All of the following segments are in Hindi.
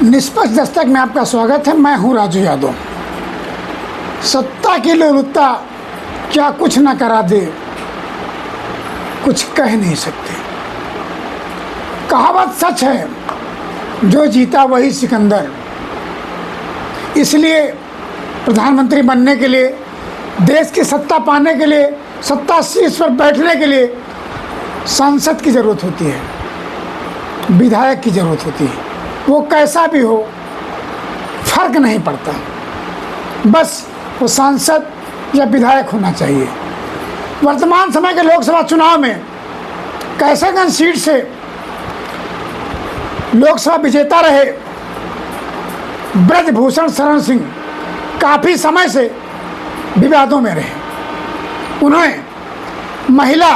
निष्पक्ष दस्तक में आपका स्वागत है। मैं हूं राजू यादव। सत्ता की लोलुपता क्या कुछ न करा दे, कुछ कह नहीं सकते। कहावत सच है, जो जीता वही सिकंदर। इसलिए प्रधानमंत्री बनने के लिए, देश की सत्ता पाने के लिए, सत्ता शीर्ष पर बैठने के लिए सांसद की ज़रूरत होती है, विधायक की ज़रूरत होती है। वो कैसा भी हो, फर्क नहीं पड़ता, बस वो सांसद या विधायक होना चाहिए। वर्तमान समय के लोकसभा चुनाव में कैसरगंज सीट से लोकसभा विजेता रहे ब्रजभूषण शरण सिंह काफ़ी समय से विवादों में रहे। उन्हें महिला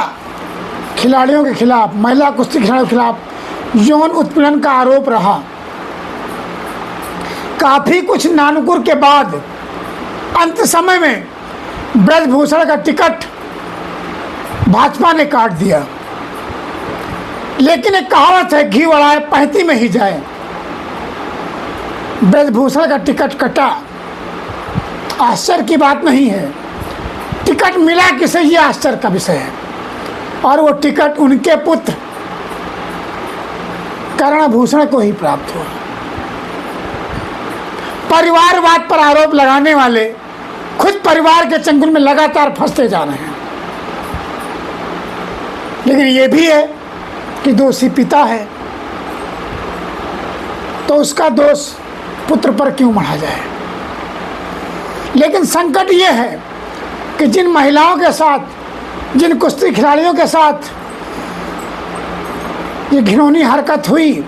खिलाड़ियों के खिलाफ, महिला कुश्ती खिलाड़ियों के खिलाफ यौन उत्पीड़न का आरोप रहा। काफ़ी कुछ नानुकुर के बाद अंत समय में ब्रजभूषण का टिकट भाजपा ने काट दिया। लेकिन एक कहावत है, घी उड़ाए पैंती में ही जाए। ब्रजभूषण का टिकट कटा, आश्चर्य की बात नहीं है। टिकट मिला किसे, ये आश्चर्य का विषय है। और वो टिकट उनके पुत्र कर्णभूषण को ही प्राप्त हुआ। परिवारवाद पर आरोप लगाने वाले खुद परिवार के चंगुल में लगातार फंसते जा रहे हैं। लेकिन ये भी है कि दोषी पिता है, तो उसका दोष पुत्र पर क्यों मढ़ा जाए। लेकिन संकट ये है कि जिन महिलाओं के साथ, जिन कुश्ती खिलाड़ियों के साथ ये घिनौनी हरकत हुई,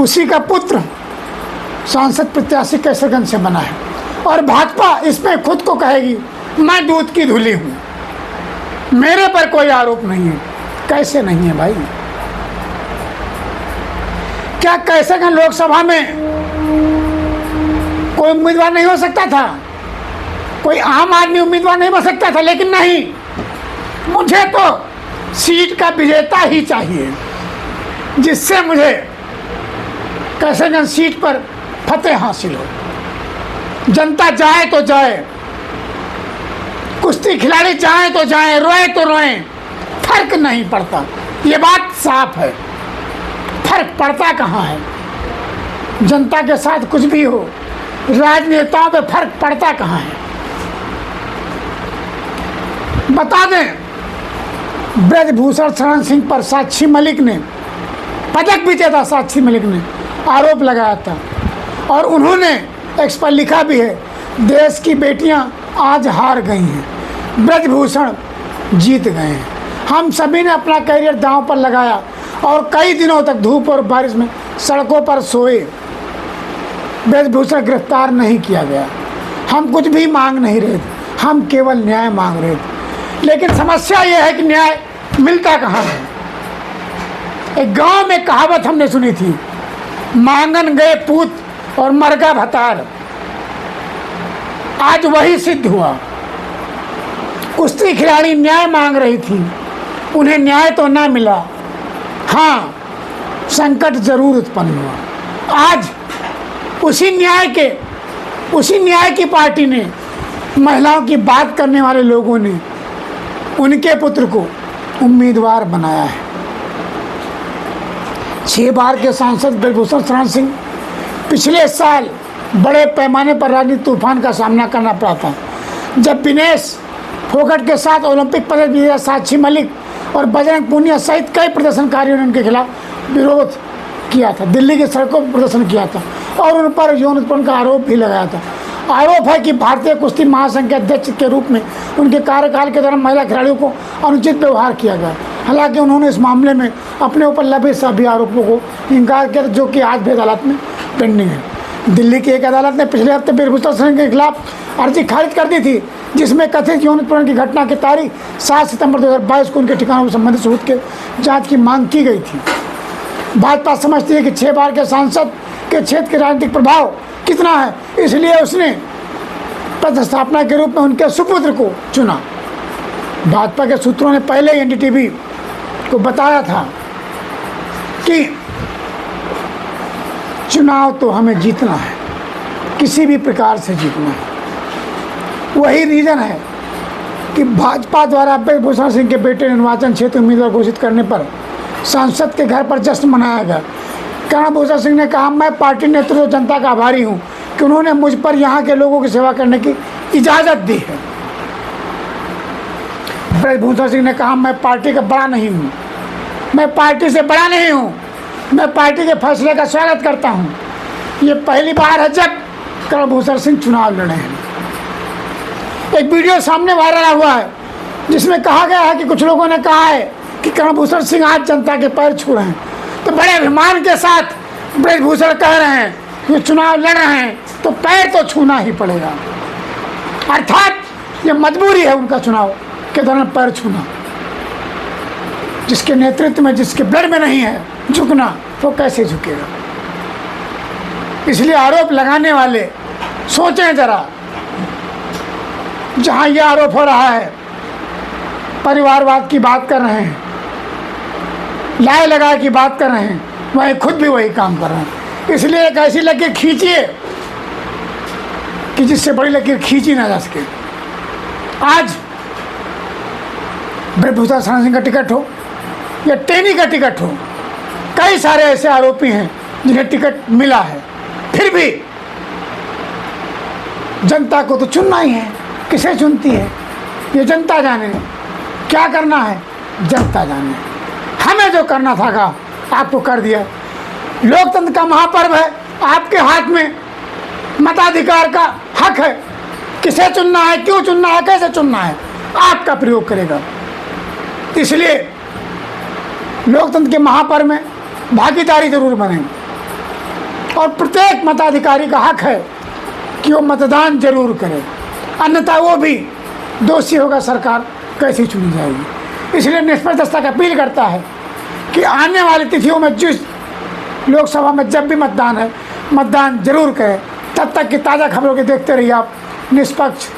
उसी का पुत्र सांसद प्रत्याशी कैसरगंज से बना है। और भाजपा इसमें खुद को कहेगी, मैं दूध की धुली हूं, मेरे पर कोई आरोप नहीं है। कैसे नहीं है भाई? क्या कैसरगंज लोकसभा में कोई उम्मीदवार नहीं हो सकता था? कोई आम आदमी उम्मीदवार नहीं बन सकता था? लेकिन नहीं, मुझे तो सीट का विजेता ही चाहिए, जिससे मुझे कैसरगंज सीट पर फतेह हासिल हो। जनता जाए तो जाए, कुश्ती खिलाड़ी जाए तो जाए, रोए तो रोए, फर्क नहीं पड़ता। ये बात साफ है। फर्क पड़ता कहाँ है? जनता के साथ कुछ भी हो, राजनेताओं पे फर्क पड़ता कहाँ है? बता दें, ब्रजभूषण शरण सिंह पर साक्षी मलिक ने, पदक विजेता साक्षी मलिक ने आरोप लगाया था। और उन्होंने एक्स पर लिखा भी है, देश की बेटियां आज हार गई हैं, ब्रजभूषण जीत गए हैं। हम सभी ने अपना करियर दांव पर लगाया और कई दिनों तक धूप और बारिश में सड़कों पर सोए। ब्रजभूषण गिरफ्तार नहीं किया गया। हम कुछ भी मांग नहीं रहे थे, हम केवल न्याय मांग रहे थे। लेकिन समस्या यह है कि न्याय मिलता कहाँ है? एक गांव में कहावत हमने सुनी थी, मांगन गए पूत और मरगा भतार। आज वही सिद्ध हुआ। कुश्ती खिलाड़ी न्याय मांग रही थी, उन्हें न्याय तो ना मिला। हाँ, संकट जरूर उत्पन्न हुआ। आज उसी न्याय की पार्टी ने, महिलाओं की बात करने वाले लोगों ने उनके पुत्र को उम्मीदवार बनाया है। 6 बार के सांसद ब्रजभूषण शरण सिंह पिछले साल बड़े पैमाने पर राजनीतिक तूफान का सामना करना पड़ा था, जब विनेश फोगट के साथ ओलंपिक पदक विजेता साक्षी मलिक और बजरंग पूनिया सहित कई प्रदर्शनकारियों ने उनके खिलाफ विरोध किया था, दिल्ली की सड़कों पर प्रदर्शन किया था और उन पर यौन उत्पीड़न का आरोप भी लगाया था। आरोप है कि भारतीय कुश्ती महासंघ के अध्यक्ष के रूप में उनके कार्यकाल के दौरान महिला खिलाड़ियों को अनुचित व्यवहार किया गया। हालांकि उन्होंने इस मामले में अपने ऊपर लगे सभी आरोपों को इनकार किया, जो कि आज भी अदालत में पेंडिंग है। दिल्ली की एक अदालत ने पिछले हफ्ते ब्रजभूषण सिंह के खिलाफ अर्जी खारिज कर दी थी, जिसमें कथित यौन उत्पीड़न की घटना की तारीख 7 सितंबर 2022 को उनके ठिकानों से संबंधित सबूत के जाँच की मांग की गई थी। भाजपा समझती है कि 6 बार के सांसद के क्षेत्र के राजनीतिक प्रभाव कितना है, इसलिए उसने प्रतिस्थापना के रूप में उनके सुपुत्र को चुना। भाजपा के सूत्रों ने पहले एनडीटीवी को बताया था कि चुनाव तो हमें जीतना है, किसी भी प्रकार से जीतना है। वही रीज़न है कि भाजपा द्वारा ब्रजभूषण सिंह के बेटे निर्वाचन क्षेत्र उम्मीदवार घोषित करने पर सांसद के घर पर जश्न मनाया गया। कर्णभूषण सिंह ने कहा, मैं पार्टी नेतृत्व जनता का आभारी हूं कि उन्होंने मुझ पर यहाँ के लोगों की सेवा करने की इजाज़त दी है। ब्रजभूषण सिंह ने कहा, मैं पार्टी का बड़ा नहीं हूँ, मैं पार्टी से बड़ा नहीं हूँ, मैं पार्टी के फैसले का स्वागत करता हूँ। ये पहली बार है जब कर्णभूषण सिंह चुनाव लड़े हैं। एक वीडियो सामने वायरल हुआ है जिसमें कहा गया है कि कुछ लोगों ने कहा है कि कर्णभूषण सिंह आज जनता के पैर छू रहे हैं, तो बड़े अभिमान के साथ ब्रजभूषण कह रहे हैं कि चुनाव लड़ रहे हैं तो पैर तो छूना ही पड़ेगा, अर्थात ये मजबूरी है उनका चुनाव के दौरान पैर छूना। जिसके नेतृत्व में, जिसके ब्लड में नहीं है झुकना, वो कैसे झुकेगा। इसलिए आरोप लगाने वाले सोचें जरा, जहां यह आरोप हो रहा है परिवारवाद की बात कर रहे हैं, लाए लगाए की बात कर रहे हैं, वहीं खुद भी वही काम कर रहे हैं। इसलिए एक ऐसी लकीर खींचिए कि जिससे बड़ी लकीर खींची ना जा सके। आज ब्रजभूषण सिंह का टिकट हो या टेनी का टिकट हो, कई सारे ऐसे आरोपी हैं जिन्हें टिकट मिला है, फिर भी जनता को तो चुनना ही है। किसे चुनती है ये जनता जाने, क्या करना है जनता जाने। हमें जो करना था आपको कर दिया। लोकतंत्र का महापर्व है, आपके हाथ में मताधिकार का हक है। किसे चुनना है, क्यों चुनना है, कैसे चुनना है, आपका प्रयोग करेगा। इसलिए लोकतंत्र के महापर्व में भागीदारी जरूर बने और प्रत्येक मताधिकारी का हक है कि वो मतदान जरूर करे, अन्यथा वो भी दोषी होगा, सरकार कैसे चुनी जाएगी। इसलिए निष्पक्षता की अपील करता है कि आने वाली तिथियों में जिस लोकसभा में जब भी मतदान है, मतदान जरूर करें। तब तक की ताज़ा खबरों के देखते रहिए आप निष्पक्ष।